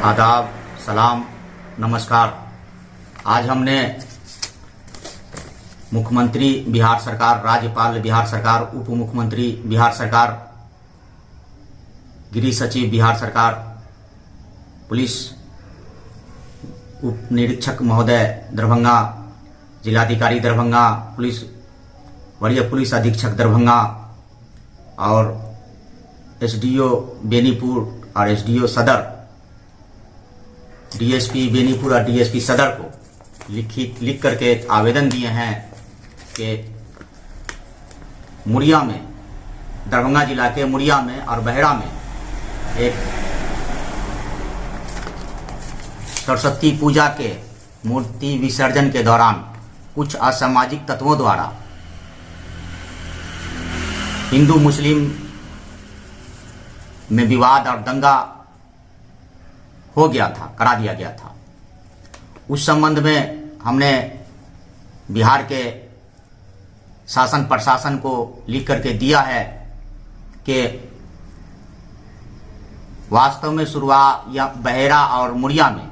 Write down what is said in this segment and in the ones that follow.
आदाब, सलाम, नमस्कार। आज हमने मुख्यमंत्री बिहार सरकार, राज्यपाल बिहार सरकार, उप मुख्यमंत्री बिहार सरकार, गृह सचिव बिहार सरकार, पुलिस उप निरीक्षक महोदय दरभंगा, जिलाधिकारी दरभंगा, वरीय पुलिस अधीक्षक दरभंगा और एसडीओ बेनीपुर और एसडीओ सदर, डीएसपी बेनीपुर और डीएसपी सदर को लिख करके आवेदन दिए हैं कि मुड़िया में, दरभंगा जिला के मुड़िया में और बहेड़ा में एक सरस्वती पूजा के मूर्ति विसर्जन के दौरान कुछ असामाजिक तत्वों द्वारा हिंदू मुस्लिम में विवाद और दंगा हो गया था, करा दिया गया था। उस संबंध में हमने बिहार के शासन प्रशासन को लिख करके दिया है कि वास्तव में बहेड़ा और मुड़िया में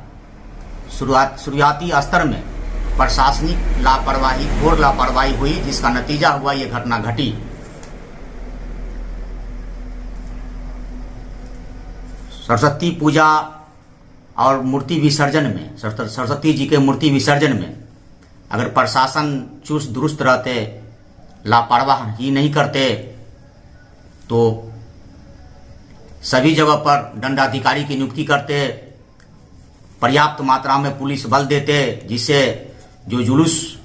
शुरुआती स्तर में प्रशासनिक लापरवाही, घोर लापरवाही हुई, जिसका नतीजा हुआ ये घटना घटी। सरस्वती पूजा और मूर्ति विसर्जन में, सरस्वती जी के मूर्ति विसर्जन में अगर प्रशासन चुस्त दुरुस्त रहते, लापरवाह ही नहीं करते, तो सभी जगह पर दंडाधिकारी की नियुक्ति करते, पर्याप्त मात्रा में पुलिस बल देते, जिससे जो जुलूस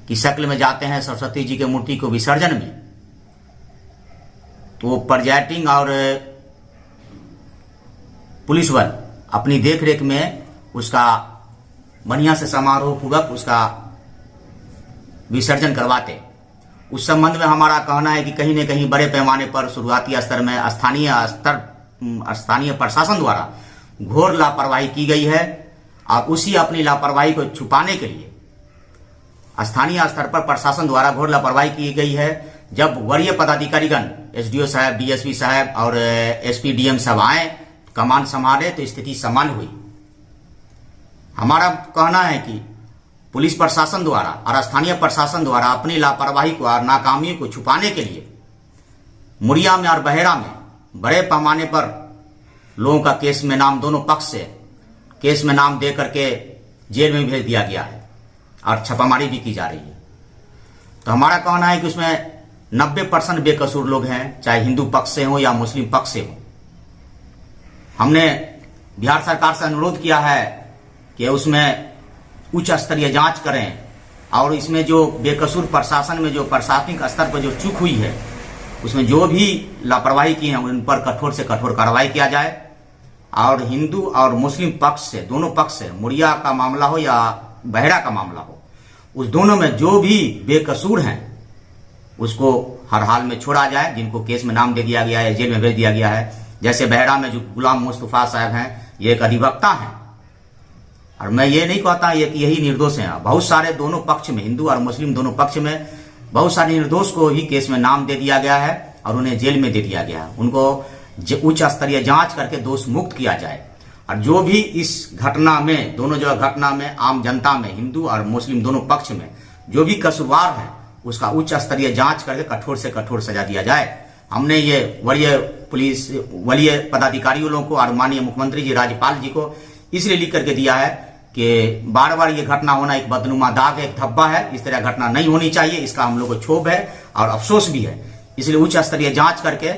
की शक्ल में जाते हैं सरस्वती जी के मूर्ति को विसर्जन में, तो पर्यटन और पुलिस बल अपनी देखरेख में उसका बढ़िया से समारोह पूर्वक उसका विसर्जन करवाते। उस संबंध में हमारा कहना है कि कहीं न कहीं बड़े पैमाने पर शुरुआती स्तर में स्थानीय प्रशासन द्वारा घोर लापरवाही की गई है और उसी अपनी लापरवाही को छुपाने के लिए स्थानीय स्तर पर प्रशासन द्वारा घोर लापरवाही की गई है। जब वरीय पदाधिकारीगण एसडीओ साहब, डीएसपी साहब और एसपी डीएम साहब आए, कमान संभाले, तो स्थिति सामान्य हुई। हमारा कहना है कि पुलिस प्रशासन द्वारा और स्थानीय प्रशासन द्वारा अपनी लापरवाही को और नाकामी को छुपाने के लिए मुड़िया में और बहेड़ा में बड़े पैमाने पर लोगों का केस में नाम, दोनों पक्ष से केस में नाम दे करके जेल में भेज दिया गया है और छापामारी भी की जा रही है। तो हमारा कहना है कि उसमें 90% बेकसूर लोग हैं, चाहे हिंदू पक्ष से हो या मुस्लिम पक्ष से हो। हमने बिहार सरकार से अनुरोध किया है कि उसमें उच्च स्तरीय जांच करें और इसमें जो बेकसूर प्रशासन में जो प्रशासनिक स्तर पर जो चूक हुई है, उसमें जो भी लापरवाही की है उन पर कठोर से कठोर कार्रवाई किया जाए और हिंदू और मुस्लिम पक्ष से, दोनों पक्ष से, मुड़िया का मामला हो या बहेड़ा का मामला हो, उस दोनों में जो भी बेकसूर हैं उसको हर हाल में छोड़ा जाए, जिनको केस में नाम दे दिया गया है, जेल में भेज दिया गया है। जैसे बहेड़ा में जो गुलाम मुस्तफा साहब हैं, ये एक अधिवक्ता हैं और मैं ये नहीं कहता कि यही निर्दोष हैं। बहुत सारे दोनों पक्ष में, हिंदू और मुस्लिम दोनों पक्ष में बहुत सारे निर्दोष को ही केस में नाम दे दिया गया है और उन्हें जेल में दे दिया गया है। उनको उच्च स्तरीय जांच करके दोष मुक्त किया जाए और जो भी इस घटना में, दोनों जगह घटना में, आम जनता में, हिंदू और मुस्लिम दोनों पक्ष में जो भी कसूरवार है उसका उच्च स्तरीय जांच करके कठोर से कठोर सजा दिया जाए। हमने ये वरीय पदाधिकारियों लोगों को और माननीय मुख्यमंत्री जी, राज्यपाल जी को इसलिए लिख करके दिया है कि बार बार ये घटना होना एक बदनुमा दाग है, एक धब्बा है। इस तरह घटना नहीं होनी चाहिए, इसका हम लोग को क्षोभ है और अफसोस भी है। इसलिए उच्च स्तरीय जांच करके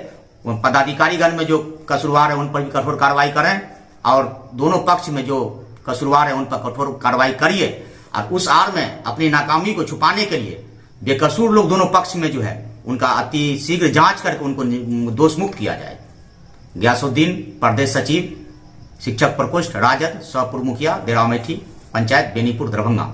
पदाधिकारीगण में जो कसूरवार है उन पर भी कठोर कार्रवाई करें और दोनों पक्ष में जो कसूरवार है उन पर कठोर कार्रवाई करिए और उस आड़ में अपनी नाकामी को छुपाने के लिए बेकसूर लोग दोनों पक्ष में जो है उनका अति शीघ्र जांच करके उनको दोष मुक्त किया जाए। गयासुद्दीन, प्रदेश सचिव, शिक्षक प्रकोष्ठ, राजद, सह पूर्व मुखिया, डेरा मेठी, पंचायत बेनीपुर, दरभंगा।